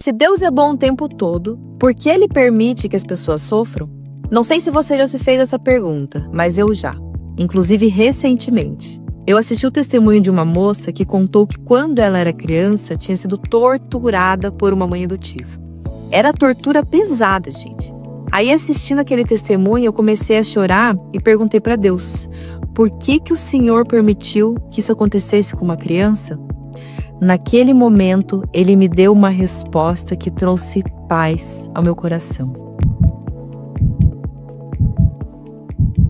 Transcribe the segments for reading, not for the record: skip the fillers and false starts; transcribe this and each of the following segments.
Se Deus é bom o tempo todo, por que Ele permite que as pessoas sofram? Não sei se você já se fez essa pergunta, mas eu já. Inclusive recentemente. Eu assisti o testemunho de uma moça que contou que quando ela era criança tinha sido torturada por uma mãe adotiva. Era tortura pesada, gente. Aí assistindo aquele testemunho eu comecei a chorar e perguntei para Deus: por que o Senhor permitiu que isso acontecesse com uma criança? Naquele momento, Ele me deu uma resposta que trouxe paz ao meu coração.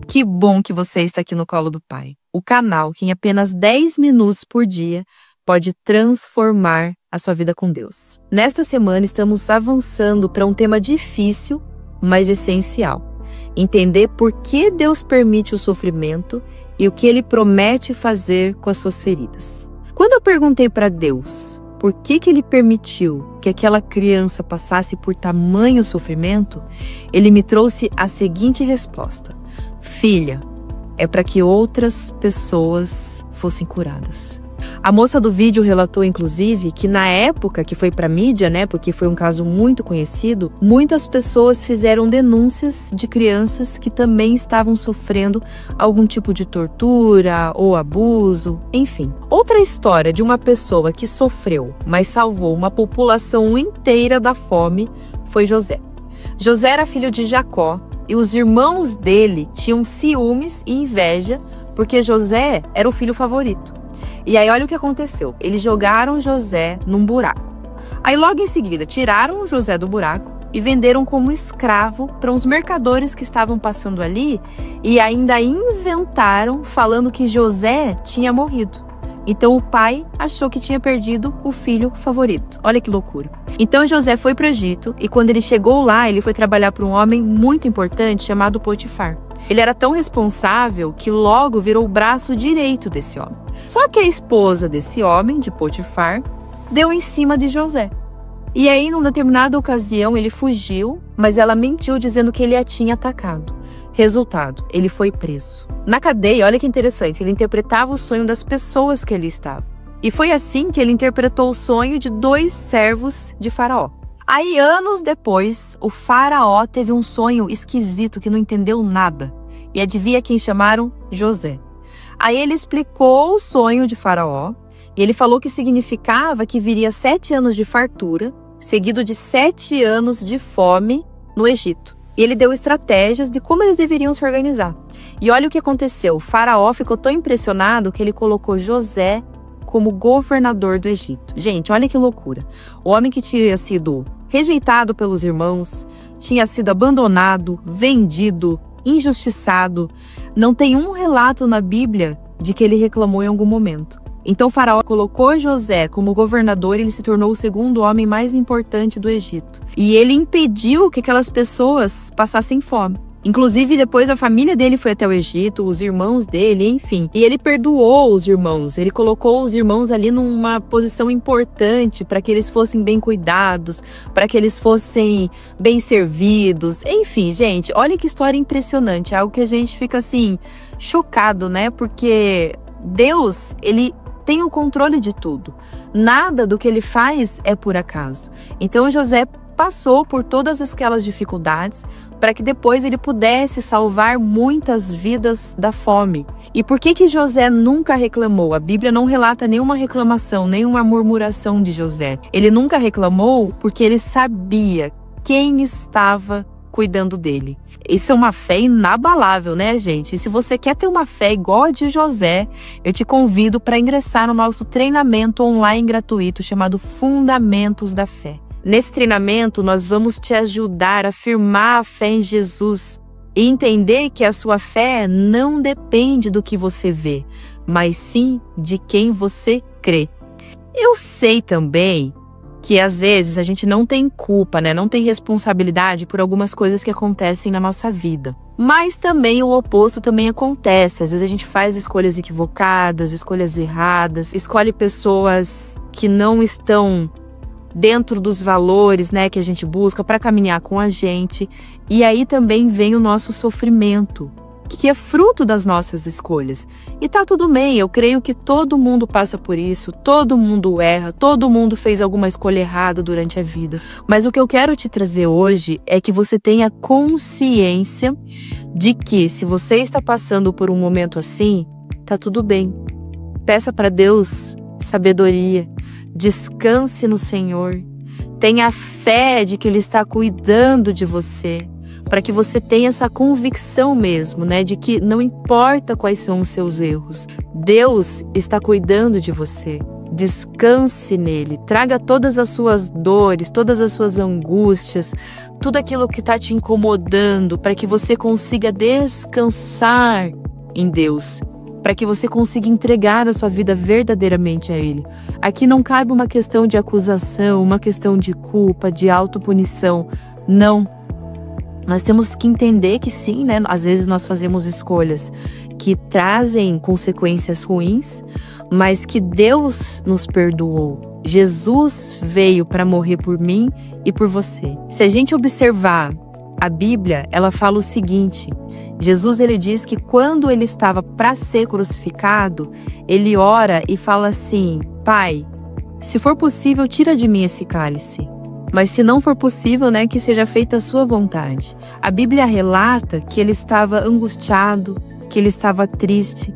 Que bom que você está aqui no Colo do Pai. O canal que em apenas 10 minutos por dia pode transformar a sua vida com Deus. Nesta semana estamos avançando para um tema difícil, mas essencial. Entender por que Deus permite o sofrimento e o que Ele promete fazer com as suas feridas. Quando eu perguntei para Deus por que Ele permitiu que aquela criança passasse por tamanho sofrimento, Ele me trouxe a seguinte resposta: filha, é para que outras pessoas fossem curadas. A moça do vídeo relatou, inclusive, que na época que foi para mídia, porque foi um caso muito conhecido, muitas pessoas fizeram denúncias de crianças que também estavam sofrendo algum tipo de tortura ou abuso, enfim. Outra história de uma pessoa que sofreu, mas salvou uma população inteira da fome foi José. José era filho de Jacó e os irmãos dele tinham ciúmes e inveja porque José era o filho favorito. E aí olha o que aconteceu, eles jogaram José num buraco. Aí logo em seguida tiraram José do buraco e venderam como escravo para uns mercadores que estavam passando ali e ainda inventaram falando que José tinha morrido. Então o pai achou que tinha perdido o filho favorito. Olha que loucura. Então José foi para o Egito e quando ele chegou lá, ele foi trabalhar para um homem muito importante chamado Potifar. Ele era tão responsável que logo virou o braço direito desse homem. Só que a esposa desse homem, de Potifar, deu em cima de José. E aí, numa determinada ocasião, ele fugiu, mas ela mentiu dizendo que ele a tinha atacado. Resultado, ele foi preso. Na cadeia, olha que interessante, ele interpretava o sonho das pessoas que ali estavam. E foi assim que ele interpretou o sonho de 2 servos de Faraó. Aí, anos depois, o Faraó teve um sonho esquisito que não entendeu nada. E adivinha quem chamaram? José. Aí ele explicou o sonho de Faraó e ele falou que significava que viria 7 anos de fartura, seguido de 7 anos de fome no Egito. E ele deu estratégias de como eles deveriam se organizar. E olha o que aconteceu. O Faraó ficou tão impressionado que ele colocou José como governador do Egito. Gente, olha que loucura. O homem que tinha sido rejeitado pelos irmãos, tinha sido abandonado, vendido, injustiçado. Não tem um relato na Bíblia de que ele reclamou em algum momento. Então o Faraó colocou José como governador e ele se tornou o 2º homem mais importante do Egito. E ele impediu que aquelas pessoas passassem fome. Inclusive, depois a família dele foi até o Egito, os irmãos dele, enfim. E ele perdoou os irmãos, ele colocou os irmãos ali numa posição importante para que eles fossem bem cuidados, para que eles fossem bem servidos. Enfim, gente, olha que história impressionante, algo que a gente fica assim, chocado, Porque Deus, Ele tem o controle de tudo. Nada do que Ele faz é por acaso. Então José passou por todas aquelas dificuldades para que depois ele pudesse salvar muitas vidas da fome. E por que José nunca reclamou? A Bíblia não relata nenhuma reclamação, nenhuma murmuração de José. Ele nunca reclamou porque ele sabia quem estava cuidando dele. Isso é uma fé inabalável, gente? E se você quer ter uma fé igual a de José, eu te convido para ingressar no nosso treinamento online gratuito chamado Fundamentos da Fé. Nesse treinamento, nós vamos te ajudar a firmar a fé em Jesus e entender que a sua fé não depende do que você vê, mas sim de quem você crê. Eu sei também que às vezes a gente não tem culpa, não tem responsabilidade por algumas coisas que acontecem na nossa vida. Mas também o oposto também acontece. Às vezes a gente faz escolhas equivocadas, escolhas erradas, escolhe pessoas que não estão dentro dos valores, que a gente busca para caminhar com a gente. E aí também vem o nosso sofrimento. que é fruto das nossas escolhas. E tá tudo bem, eu creio que todo mundo passa por isso, todo mundo erra, todo mundo fez alguma escolha errada durante a vida. Mas o que eu quero te trazer hoje é que você tenha consciência de que se você está passando por um momento assim, tá tudo bem. Peça para Deus sabedoria, descanse no Senhor, tenha fé de que Ele está cuidando de você, para que você tenha essa convicção mesmo, né, de que não importa quais são os seus erros, Deus está cuidando de você. Descanse nele, traga todas as suas dores, todas as suas angústias, tudo aquilo que está te incomodando, para que você consiga descansar em Deus, para que você consiga entregar a sua vida verdadeiramente a Ele. Aqui não cabe uma questão de acusação, uma questão de culpa, de autopunição, não. Nós temos que entender que sim, né? Às vezes nós fazemos escolhas que trazem consequências ruins, mas que Deus nos perdoou. Jesus veio para morrer por mim e por você. Se a gente observar a Bíblia, ela fala o seguinte: Jesus, ele diz que quando ele estava para ser crucificado, ele ora e fala assim: Pai, se for possível, tira de mim esse cálice. Mas se não for possível, né, que seja feita a sua vontade. A Bíblia relata que ele estava angustiado, que ele estava triste.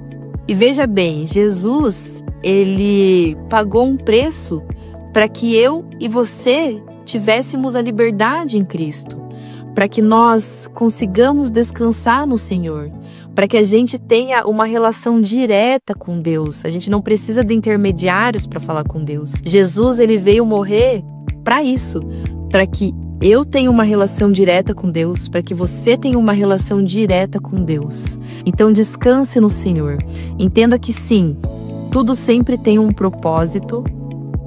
E veja bem, Jesus, ele pagou um preço para que eu e você tivéssemos a liberdade em Cristo, para que nós consigamos descansar no Senhor, para que a gente tenha uma relação direta com Deus. A gente não precisa de intermediários para falar com Deus. Jesus, ele veio morrer para isso, para que eu tenha uma relação direta com Deus, para que você tenha uma relação direta com Deus. Então descanse no Senhor. Entenda que sim, tudo sempre tem um propósito.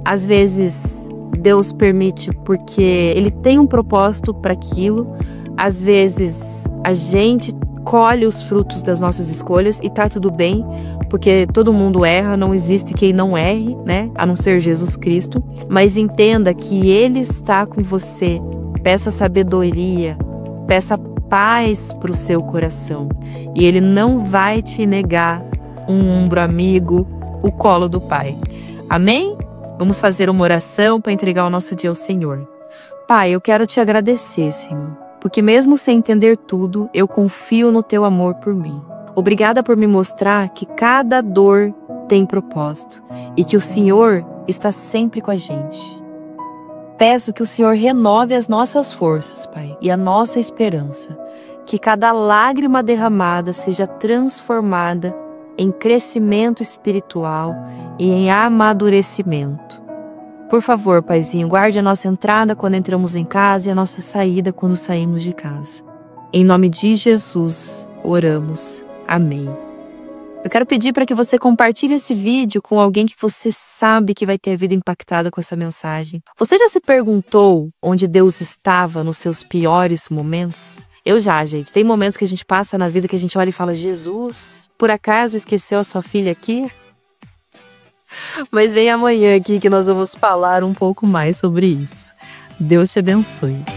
Às vezes Deus permite porque Ele tem um propósito para aquilo. Às vezes a gente colhe os frutos das nossas escolhas e tá tudo bem, porque todo mundo erra, não existe quem não erre, né? A não ser Jesus Cristo. Mas entenda que Ele está com você. Peça sabedoria, peça paz para o seu coração. E Ele não vai te negar um ombro amigo, o colo do Pai. Amém? Vamos fazer uma oração para entregar o nosso dia ao Senhor. Pai, eu quero te agradecer, Senhor, porque mesmo sem entender tudo, eu confio no teu amor por mim. Obrigada por me mostrar que cada dor tem propósito e que o Senhor está sempre com a gente. Peço que o Senhor renove as nossas forças, Pai, e a nossa esperança. Que cada lágrima derramada seja transformada em crescimento espiritual e em amadurecimento. Por favor, Paizinho, guarde a nossa entrada quando entramos em casa e a nossa saída quando saímos de casa. Em nome de Jesus, oramos. Amém. Eu quero pedir para que você compartilhe esse vídeo com alguém que você sabe que vai ter a vida impactada com essa mensagem. Você já se perguntou onde Deus estava nos seus piores momentos? Eu já, gente. Tem momentos que a gente passa na vida que a gente olha e fala: Jesus, por acaso esqueceu a sua filha aqui? Mas vem amanhã aqui que nós vamos falar um pouco mais sobre isso. Deus te abençoe.